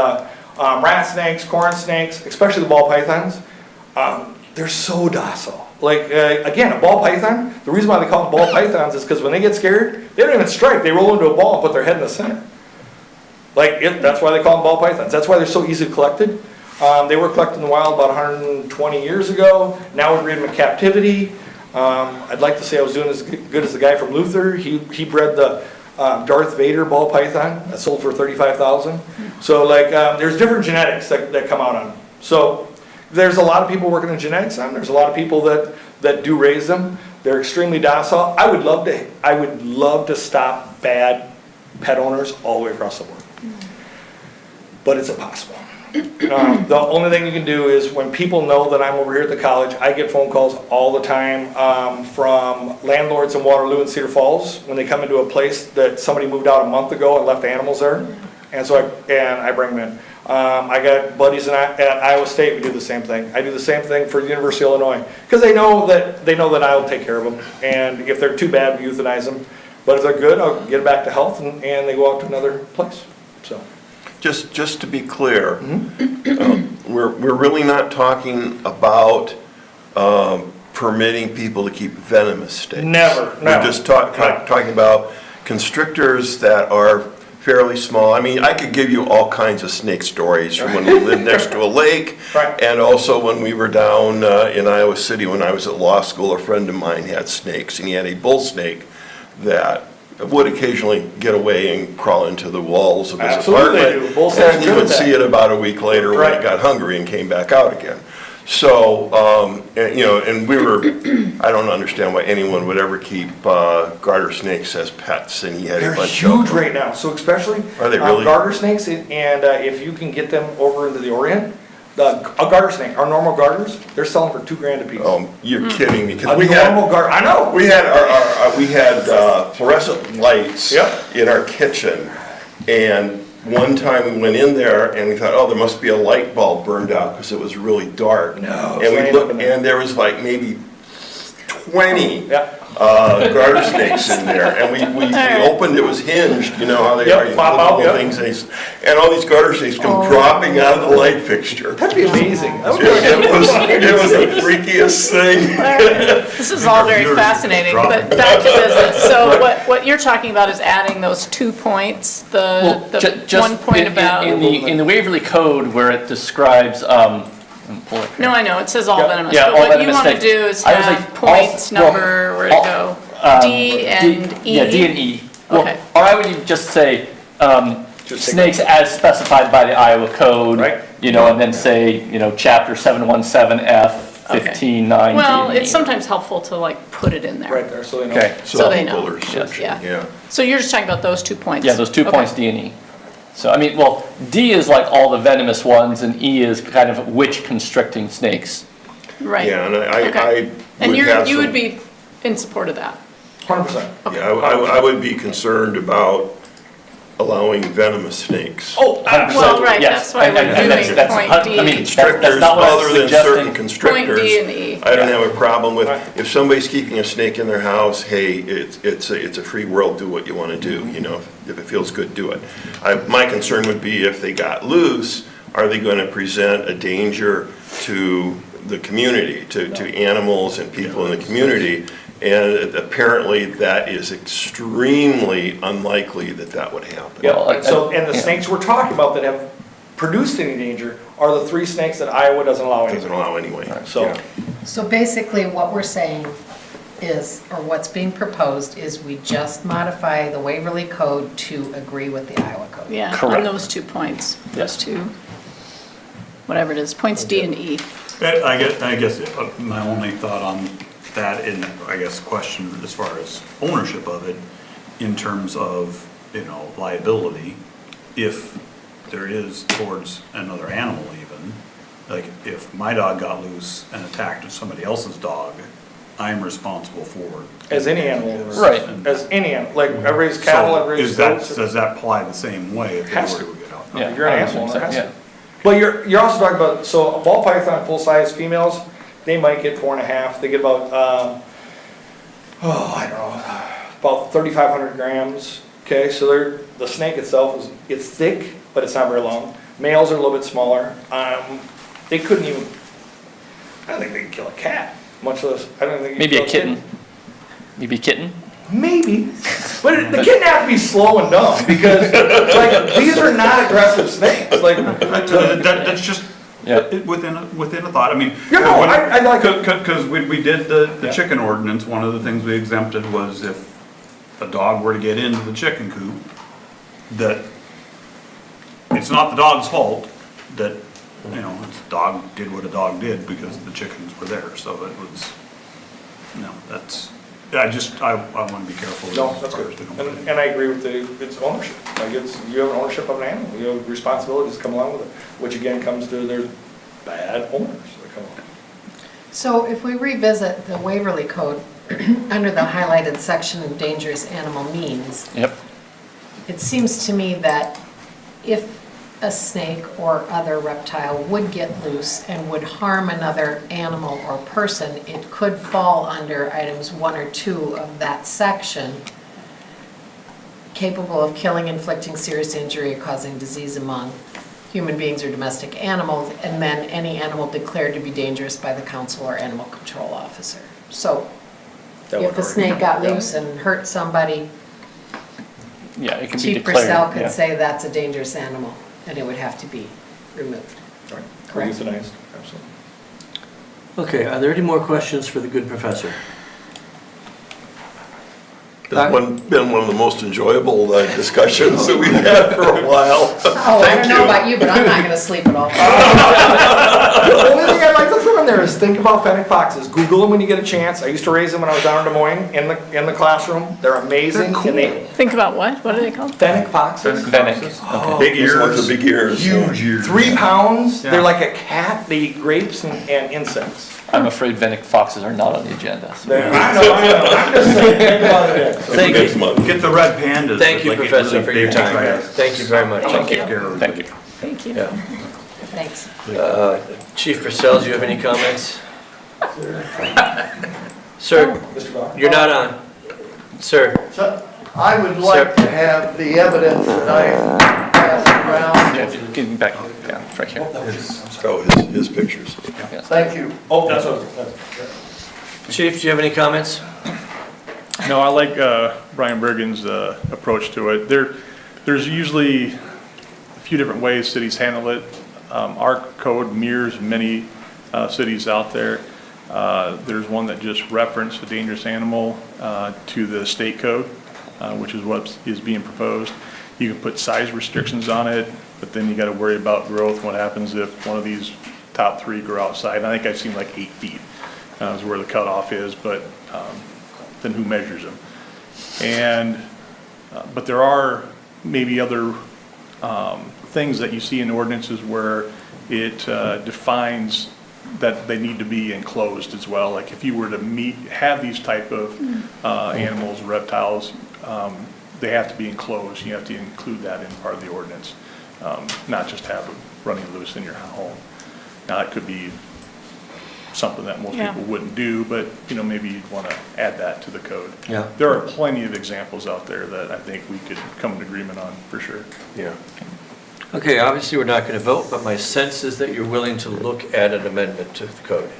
rat snakes, corn snakes, especially the ball pythons. They're so docile. Like, again, a ball python, the reason why they call them ball pythons is because when they get scared, they don't even strike. They roll into a ball and put their head in the center. Like, that's why they call them ball pythons. That's why they're so easily collected. They were collected in the wild about 120 years ago. Now we breed them in captivity. I'd like to say I was doing as good as the guy from Luther. He bred the Darth Vader ball python that sold for $35,000. So like, there's different genetics that come out on them. So there's a lot of people working in genetics on them. There's a lot of people that do raise them. They're extremely docile. I would love to stop bad pet owners all the way across the board, but it's impossible. The only thing you can do is when people know that I'm over here at the college, I get phone calls all the time from landlords in Waterloo and Cedar Falls when they come into a place that somebody moved out a month ago and left animals there, and so I bring them in. I got buddies at Iowa State. We do the same thing. I do the same thing for the University of Illinois because they know that I'll take care of them, and if they're too bad, we euthanize them. But if they're good, I'll get them back to health, and they go out to another place. So. Just to be clear, we're really not talking about permitting people to keep venomous snakes. Never. We're just talking about constrictors that are fairly small. I mean, I could give you all kinds of snake stories from when we lived next to a lake, and also when we were down in Iowa City when I was at law school. A friend of mine had snakes, and he had a bull snake that would occasionally get away and crawl into the walls of his apartment. And you would see it about a week later when it got hungry and came back out again. So, and we were, I don't understand why anyone would ever keep garter snakes as pets, and he had a bunch of them. They're huge right now, so especially garter snakes, and if you can get them over into the Orient, a garter snake, our normal garters, they're selling for $2,000 a piece. Oh, you're kidding me! Because I know. We had fluorescent lights in our kitchen, and one time we went in there and we thought, oh, there must be a light bulb burned out because it was really dark. No. And we looked, and there was like maybe 20 Yeah. garter snakes in there, and we opened, it was hinged, you know how they Yep, are, you pop flip out, the yep. things, and all these garter snakes come dropping out of the light fixture. That'd be amazing. That would be It was the freakiest thing. This is all very fascinating, but back to business. So what you're talking about is adding those 2 points, the Just 1 point about. in the Waverly Code where it describes, pull it. No, I know, it says all venomous, Yeah, but all what you venomous want to snakes. do is I was have like, points, well, number, where to go? D and E? Yeah, D and E. Well, Okay. or I would even just say, Just take snakes as specified by the Iowa Code. Right. You know, and then say, you know, chapter 717F, Okay. 15.9. Well, D and E. it's sometimes helpful to like put it in there. Right there, so they know. Okay. So they know. People are searching, Yeah. yeah. So you're just talking about those 2 points? Yeah, those 2 Okay. points, D and E. So, I mean, well, D is like all the venomous ones, and E is kind of which constricting snakes. Right. Yeah, and Okay. I And would have you would some, be in support of that? 100%. yeah, I would be concerned about allowing venomous snakes. Oh, Well, right, Yes. that's why And- we're and doing that's point I D. mean, Constrictors, that's not what I'm other than certain suggesting. constrictors. Point D and E. I don't have a problem with, Right. if somebody's keeping a snake in their house, hey, it's a free world, do what you want to do, you know, if it feels good, do it. My concern would be if they got loose, are they going to present a danger to the community, to animals and people in the community? And apparently that is extremely unlikely that that would happen. Yeah, Well, and so, and the yeah. snakes we're talking about that have produced any danger are the 3 snakes that Iowa doesn't allow Doesn't anymore. allow anyway. So- yeah. So basically, what we're saying is, or what's being proposed, is we just modify the Waverly Code to agree with the Iowa Code. Yeah, Correct. on those 2 points, those 2, whatever it is, points D and E. I guess my only thought on that, and I guess question as far as ownership of it, in terms of, you know, liability, if there is towards another animal even, like if my dog got loose and attacked somebody else's dog, I'm responsible for. As any animal. Right. As any animal, like everybody's cattle, So everybody's is that, goats. does that apply the same way if Has they to. were to get out? Yeah, If you're an I was animal, gonna it has say, to. Well, you're also talking about, so a ball python, full-size females, they might get 4.5, they get about, I don't know, about 3,500 grams, okay? So the snake itself it's thick, but it's not very long. Males are a little bit smaller. They couldn't even, I don't think they could kill a cat, much less, I don't think. you Maybe could a kill kitten. Maybe a kitten? Maybe, but the kitten has to be slow and dumb, because, like, these are not aggressive snakes, like. That's just Yeah. within a thought, I mean. Yeah, no, I like it. Because we did the Yeah. chicken ordinance, one of the things we exempted was if a dog were to get into the chicken coop, that it's not the dog's fault, that, you know, it's dog did what a dog did because the chickens were there, so it was, no, that's, I want to be careful. No, as that's far good. as the company. And I agree with it's ownership. Like you have an ownership of an animal. You have responsibilities that come along with it, which again comes to there's bad owners that come along. So if we revisit the Waverly Code, under the highlighted section of dangerous animal means, Yep. it seems to me that if a snake or other reptile would get loose and would harm another animal or person, it could fall under items 1 or 2 of that section, capable of killing, inflicting serious injury, or causing disease among human beings or domestic animals, and then any animal declared to be dangerous by the council or animal control officer. So That if would a snake already- got yeah. loose and hurt somebody, Yeah, it can be Chief declared. Purcell yeah. could say that's a dangerous animal, and it would have to be removed. Right. Or Correct. euthanized, absolutely. Okay, are there any more questions for the good professor? It's been one of the most enjoyable discussions that we've had for a while. Oh, I don't know about you, but I'm not gonna sleep at all. The only thing I'd like to throw in there is think about fennec foxes. Google them when you get a chance. I used to raise them when I was down in Des Moines in the classroom. They're amazing. They're cool. And they, Think about what? What are they called? fennec foxes. Fennec. Big ears. With big ears. Huge. ears. 3 pounds. Yeah. They're like a cat. They eat grapes and insects. I'm afraid Fennec foxes are not on the agenda. So. I know. I'm just saying, think about it. Thank you. Next month. Get the red pandas. Thank you, like it Professor, really for your big time. guys. Thank you very much. Thank you. Take care of Thank you. Thank you. Yeah. Thanks. Chief Purcell, do you have any comments? Sir, Mr. Bauer? you're not on. Sir, So I would like to have the evidence that I passed around. Yeah, give me back, yeah, it's right here. Oh, his pictures. Thank you. Oh, that's what, Chief, do you have any comments? No, I like Brian Bergen's approach to it. There's usually a few different ways cities handle it. Our code mirrors many cities out there. There's one that just referenced a dangerous animal to the state code, which is what is being proposed. You can put size restrictions on it, but then you got to worry about growth. What happens if one of these top three grow outside? I think I've seen like 8 feet is where the cutoff is, but then who measures them? And but there are maybe other things that you see in ordinances where it defines that they need to be enclosed as well. Like if you were to have these type of animals, reptiles, they have to be enclosed. You have to include that in part of the ordinance, not just have them running loose in your home. Now that could be something that most people wouldn't do, but maybe you'd want to add that to the code. Yeah. There are plenty of examples out there that I think we could come to agreement on for sure. Yeah. Okay, obviously, we're not going to vote, but my sense is that you're willing to look at an amendment to the code.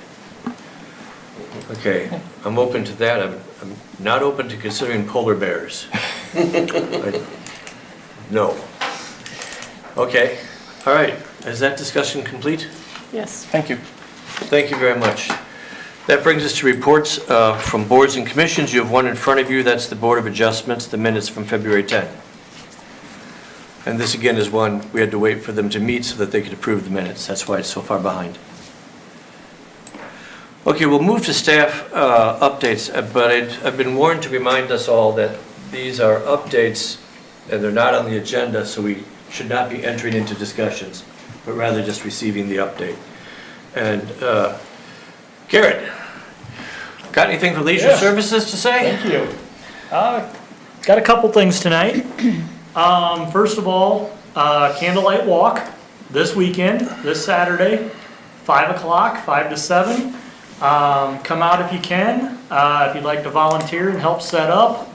Okay, I'm open to that. I'm not open to considering polar bears. No. Okay, all right. Is that discussion complete? Yes. Thank you. Thank you very much. That brings us to reports from boards and commissions. You have one in front of you. That's the Board of Adjustments, the minutes from February 10. And this again is one, we had to wait for them to meet so that they could approve the minutes. That's why it's so far behind. Okay, we'll move to staff updates, but I've been warned to remind us all that these are updates and they're not on the agenda, so we should not be entering into discussions, but rather just receiving the update. And Garrett, got anything for Leisure Services to say? Thank you. Got a couple things tonight. First of all, candlelight walk this weekend, this Saturday, 5 o'clock, 5 to 7. Come out if you can. If you'd like to volunteer and help set up,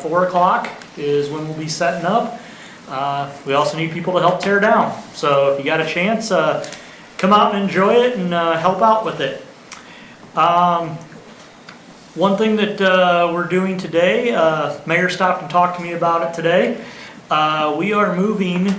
4 o'clock is when we'll be setting up. We also need people to help tear down. So if you got a chance, come out and enjoy it and help out with it. One thing that we're doing today, Mayor stopped and talked to me about it today. We are moving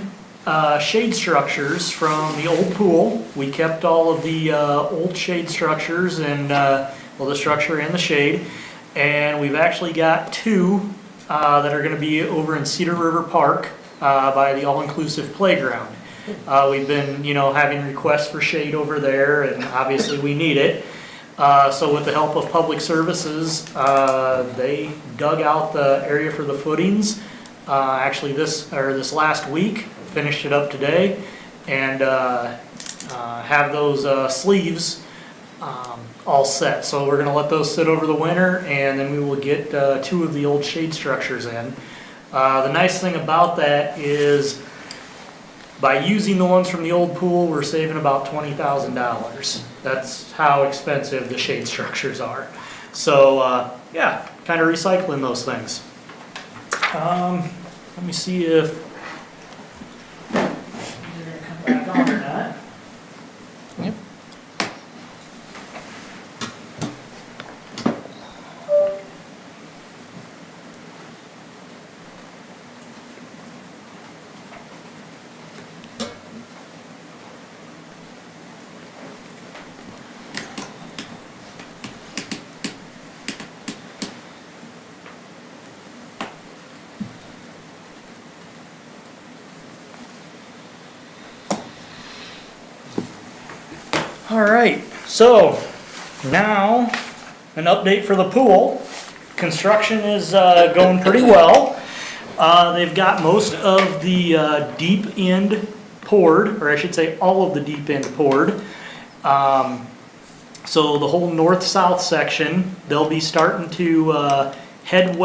shade structures from the old pool. We kept all of the old shade structures and, well, the structure and the shade. And we've actually got 2 that are going to be over in Cedar River Park by the all-inclusive playground. We've been, having requests for shade over there, and obviously we need it. So with the help of Public Services, they dug out the area for the footings. Actually this last week, finished it up today, and have those sleeves all set. So we're gonna let those sit over the winter, and then we will get 2 of the old shade structures in. The nice thing about that is by using the ones from the old pool, we're saving about $20,000. That's how expensive the shade structures are. So yeah, kind of recycling those things. Let me see if they're gonna come back on or not. Yep. All right, so now an update for the pool. Construction is going pretty well. They've got most of the deep end poured, or I should say all of the deep end poured. So the whole north-south section, they'll be starting to head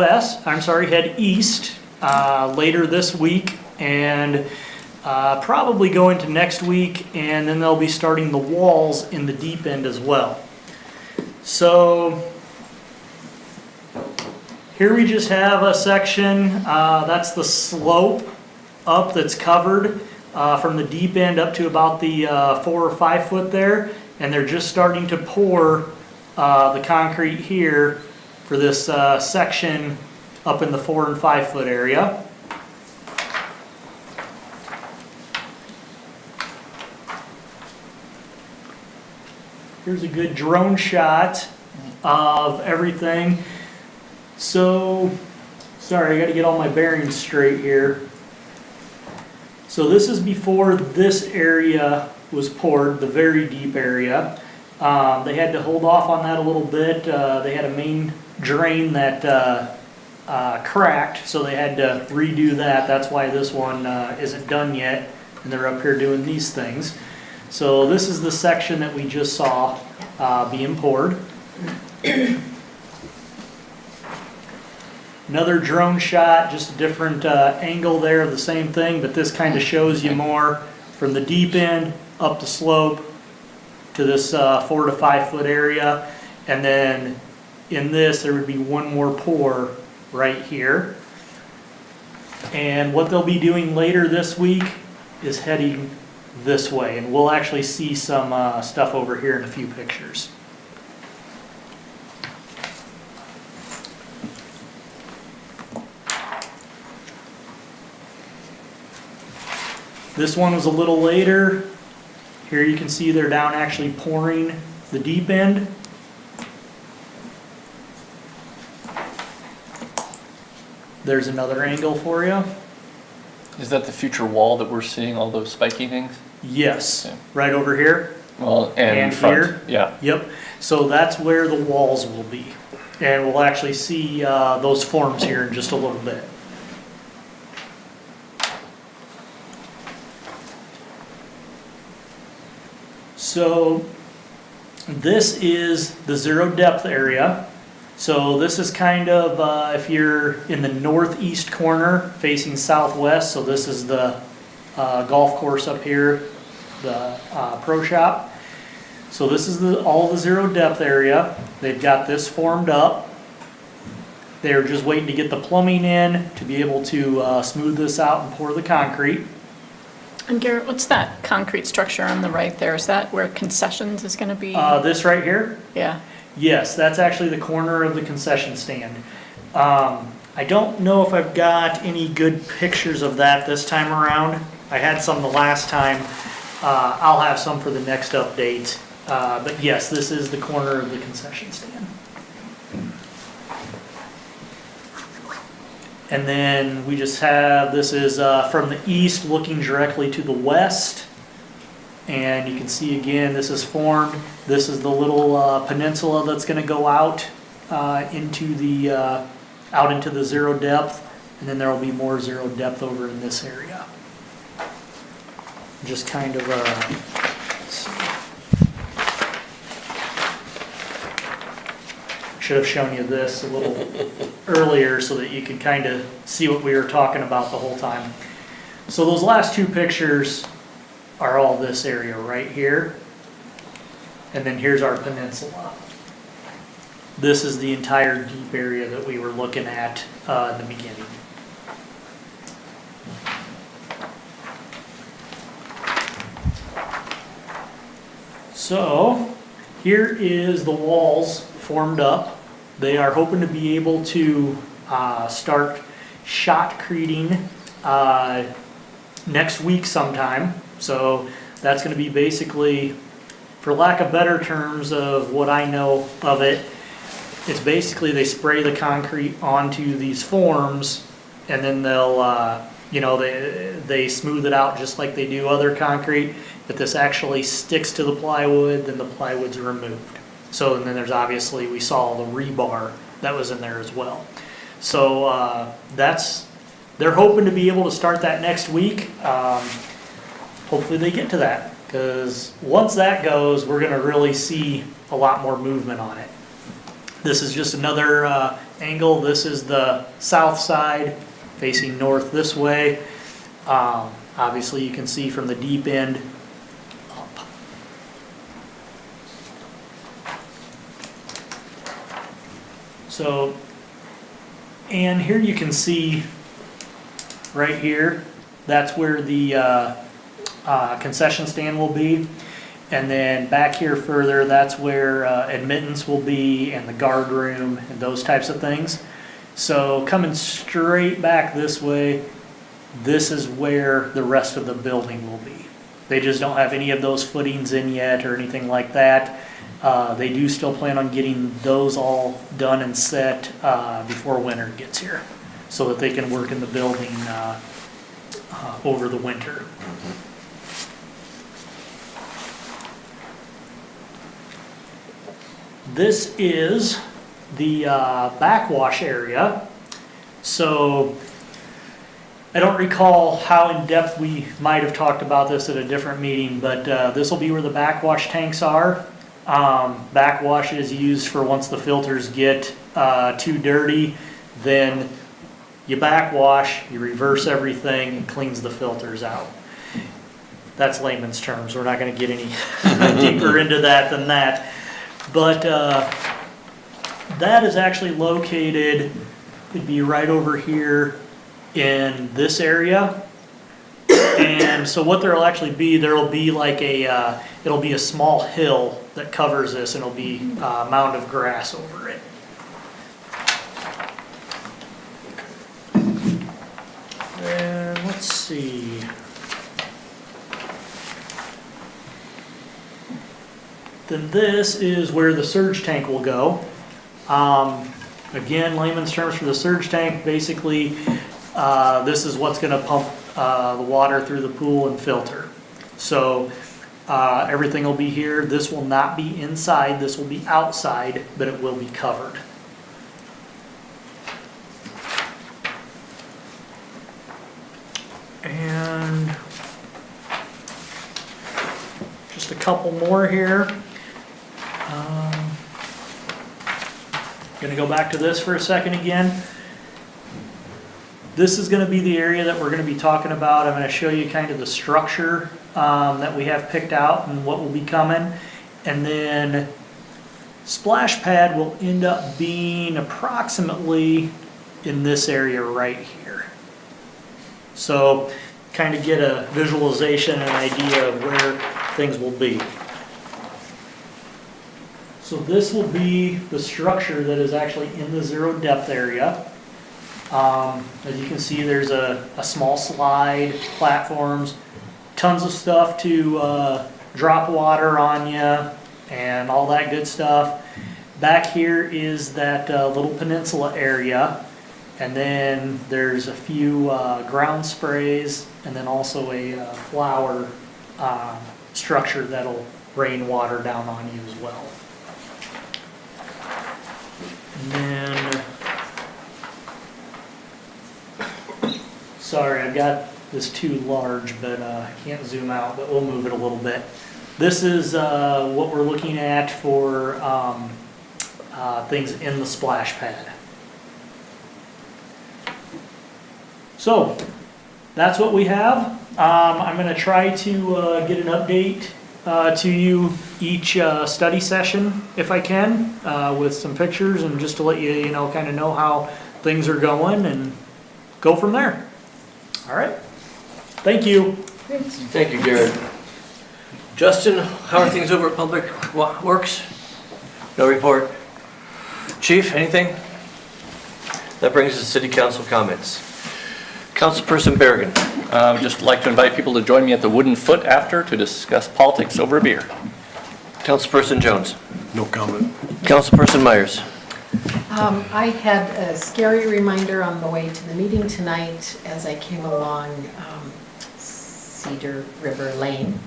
east later this week, and probably go into next week, and then they'll be starting the walls in the deep end as well. So here we just have a section, that's the slope up that's covered from the deep end up to about the 4 or 5 foot there. And they're just starting to pour the concrete here for this section up in the 4 and 5 foot area. Here's a good drone shot of everything. So, sorry, I gotta get all my bearings straight here. So this is before this area was poured, the very deep area. They had to hold off on that a little bit. They had a main drain that cracked, so they had to redo that. That's why this one isn't done yet, and they're up here doing these things. So this is the section that we just saw being poured. Another drone shot, just a different angle there of the same thing, but this kind of shows you more from the deep end up the slope to this 4 to 5 foot area. And then in this, there would be one more pour right here. And what they'll be doing later this week is heading this way. And we'll actually see some stuff over here in a few pictures. This one was a little later. Here you can see they're down actually pouring the deep end. There's another angle for you. Is that the future wall that we're seeing, all those spiky things? Yes, Yeah. right over here. Well, and front, here. yeah. Yep. So that's where the walls will be. And we'll actually see those forms here in just a little bit. So this is the zero depth area. So this is kind of, if you're in the northeast corner facing southwest, so this is the golf course up here, the pro shop. So this is all the zero depth area. They've got this formed up. They're just waiting to get the plumbing in to be able to smooth this out and pour the concrete. And Garrett, what's that concrete structure on the right there? Is that where concessions is gonna be? This right here? Yeah. Yes, that's actually the corner of the concession stand. I don't know if I've got any good pictures of that this time around. I had some the last time. I'll have some for the next update. But yes, this is the corner of the concession stand. And then we just have, this is from the east looking directly to the west. And you can see again, this is formed. This is the little peninsula that's going to go out into the zero depth, and then there will be more zero depth over in this area. Just kind of let's see. Should have shown you this a little earlier so that you could kind of see what we were talking about the whole time. So those last two pictures are all this area right here. And then here's our peninsula. This is the entire deep area that we were looking at in the beginning. So here is the walls formed up. They are hoping to be able to start shotcreting next week sometime. So that's going to be basically, for lack of better terms of what I know of it, it's basically they spray the concrete onto these forms, and then they'll, they smooth it out just like they do other concrete. If this actually sticks to the plywood, then the plywood's removed. So, and then there's obviously, we saw the rebar that was in there as well. So they're hoping to be able to start that next week. Hopefully they get to that, because once that goes, we're going to really see a lot more movement on it. This is just another angle. This is the south side facing north this way. Obviously you can see from the deep end up. So And here you can see, right here, that's where the concession stand will be. And then back here further, that's where admittance will be and the guard room and those types of things. So coming straight back this way, this is where the rest of the building will be. They just don't have any of those footings in yet or anything like that. They do still plan on getting those all done and set before winter gets here, so that they can work in the building over the winter. This is the backwash area. So I don't recall how in-depth we might have talked about this at a different meeting, but this will be where the backwash tanks are. Backwash is used for once the filters get too dirty, then you backwash, you reverse everything, and cleans the filters out. That's layman's terms. We're not going to get any deeper into that than that. But that is actually located, it'd be right over here in this area. And so what there'll actually be, there'll be like a, it'll be a small hill that covers this, and it'll be a mound of grass over it. And let's see. Then this is where the surge tank will go. Again, layman's terms for the surge tank, basically, this is what's gonna pump the water through the pool and filter. So everything will be here. This will not be inside, this will be outside, but it will be covered. And just a couple more here. Gonna go back to this for a second again. This is gonna be the area that we're gonna be talking about. I'm gonna show you kind of the structure that we have picked out and what will be coming. And then splash pad will end up being approximately in this area right here. So kind of get a visualization and idea of where things will be. So this will be the structure that is actually in the zero depth area. As you can see, there's a small slide, platforms, tons of stuff to drop water on you and all that good stuff. Back here is that little peninsula area, and then there's a few ground sprays, and then also a flower structure that'll rain water down on you as well. And then, sorry, I've got this too large, but I can't zoom out, but we'll move it a little bit. This is what we're looking at for things in the splash pad. So that's what we have. I'm going to try to get an update to you each study session if I can, with some pictures, and just to let you, kind of know how things are going and go from there. All right. Thank you. Thank you, Jared. Justin, how are things over at Public Works? No report. Chief, anything? That brings us to City Council comments. Councilperson Bergen. I would just like to invite people to join me at the Wooden Foot after to discuss politics over a beer. Councilperson Jones. No comment. Councilperson Myers. I had a scary reminder on the way to the meeting tonight as I came along Cedar River Lane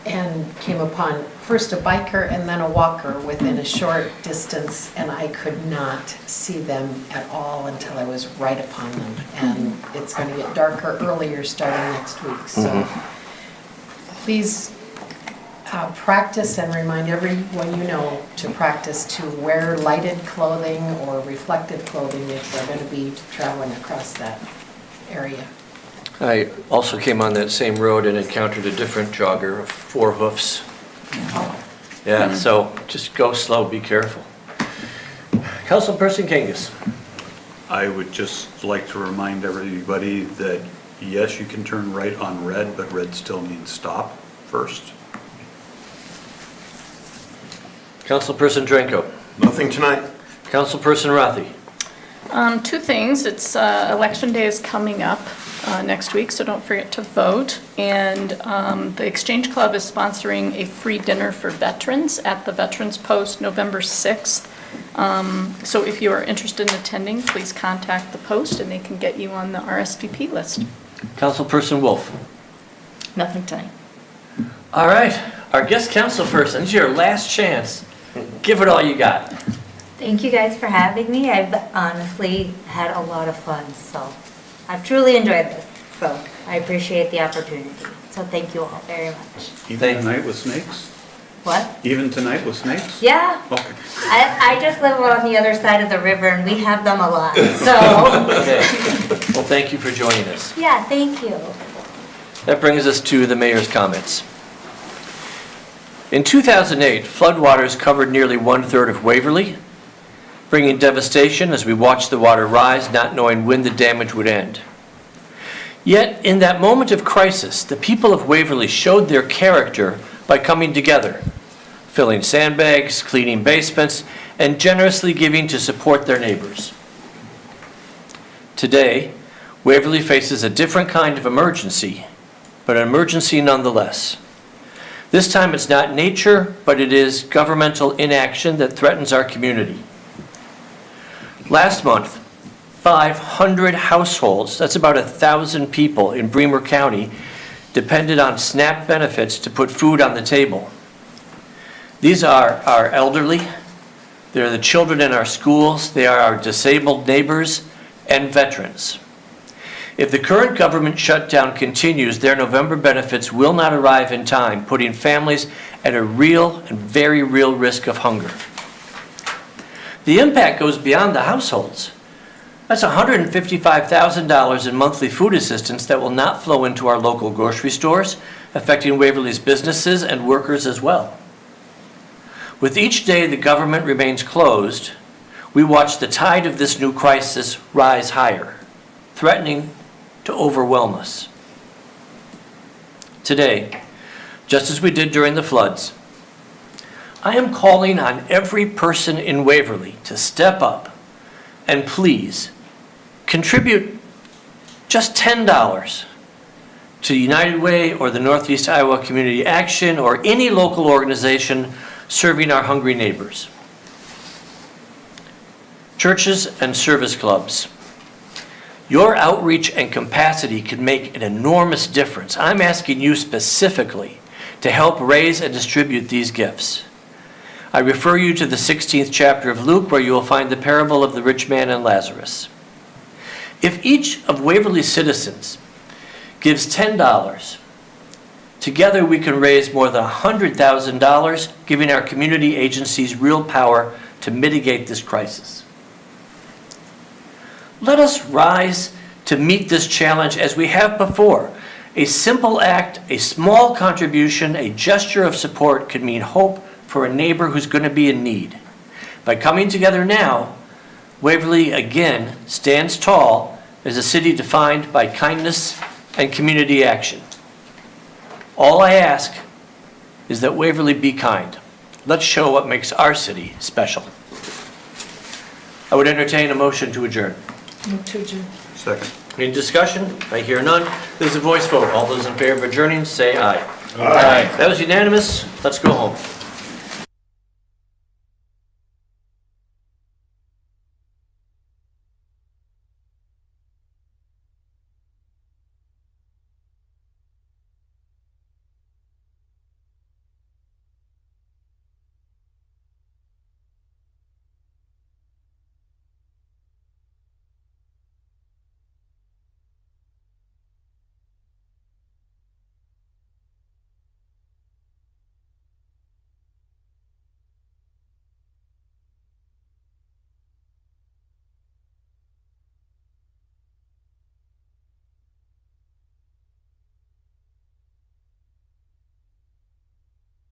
and came upon first a biker and then a walker within a short distance, and I could not see them at all until I was right upon them. And it's going to get darker earlier starting next week, so please practice and remind everyone you know to practice to wear lighted clothing or reflective clothing if they're going to be traveling across that area. I also came on that same road and encountered a different jogger of 4 hoofs. Yeah, so just go slow, be careful. Councilperson Kangas. I would just like to remind everybody that, yes, you can turn right on red, but red still means stop first. Councilperson Drenko. Nothing tonight. Councilperson Rathi. Two things. It's, Election Day is coming up next week, so don't forget to vote. And the Exchange Club is sponsoring a free dinner for veterans at the Veterans Post November 6th. So if you are interested in attending, please contact the Post and they can get you on the RSVP list. Councilperson Wolf. Nothing tonight. All right, our guest councilperson, this is your last chance. Give it all you got. Thank you guys for having me. I've honestly had a lot of fun, so I've truly enjoyed this. So I appreciate the opportunity. So thank you all very much. Even tonight with snakes? What? Even tonight with snakes? Yeah. Okay. I just live on the other side of the river and we have them a lot, so. Okay. Well, thank you for joining us. Yeah, thank you. That brings us to the mayor's comments. In 2008, floodwaters covered nearly 1/3 of Waverly, bringing devastation as we watched the water rise, not knowing when the damage would end. Yet, in that moment of crisis, the people of Waverly showed their character by coming together, filling sandbags, cleaning basements, and generously giving to support their neighbors. Today, Waverly faces a different kind of emergency, but an emergency nonetheless. This time it's not nature, but it is governmental inaction that threatens our community. Last month, 500 households, that's about 1,000 people in Bremer County, depended on SNAP benefits to put food on the table. These are our elderly, they're the children in our schools, they are our disabled neighbors, and veterans. If the current government shutdown continues, their November benefits will not arrive in time, putting families at a real and very real risk of hunger. The impact goes beyond the households. That's $155,000 in monthly food assistance that will not flow into our local grocery stores, affecting Waverly's businesses and workers as well. With each day the government remains closed, we watch the tide of this new crisis rise higher, threatening to overwhelm us. Today, just as we did during the floods, I am calling on every person in Waverly to step up and please contribute just $10 to United Way or the Northeast Iowa Community Action or any local organization serving our hungry neighbors. Churches and service clubs, your outreach and capacity can make an enormous difference. I'm asking you specifically to help raise and distribute these gifts. I refer you to the 16th chapter of Luke, where you will find the parable of the rich man and Lazarus. If each of Waverly's citizens gives $10, together we can raise more than $100,000, giving our community agencies real power to mitigate this crisis. Let us rise to meet this challenge as we have before. A simple act, a small contribution, a gesture of support could mean hope for a neighbor who's going to be in need. By coming together now, Waverly again stands tall as a city defined by kindness and community action. All I ask is that Waverly be kind. Let's show what makes our city special. I would entertain a motion to adjourn. Move to adjourn. Second. Any discussion? I hear none. There's a voice vote. All those in favor of adjourning, say aye. Aye. That was unanimous. Let's go home.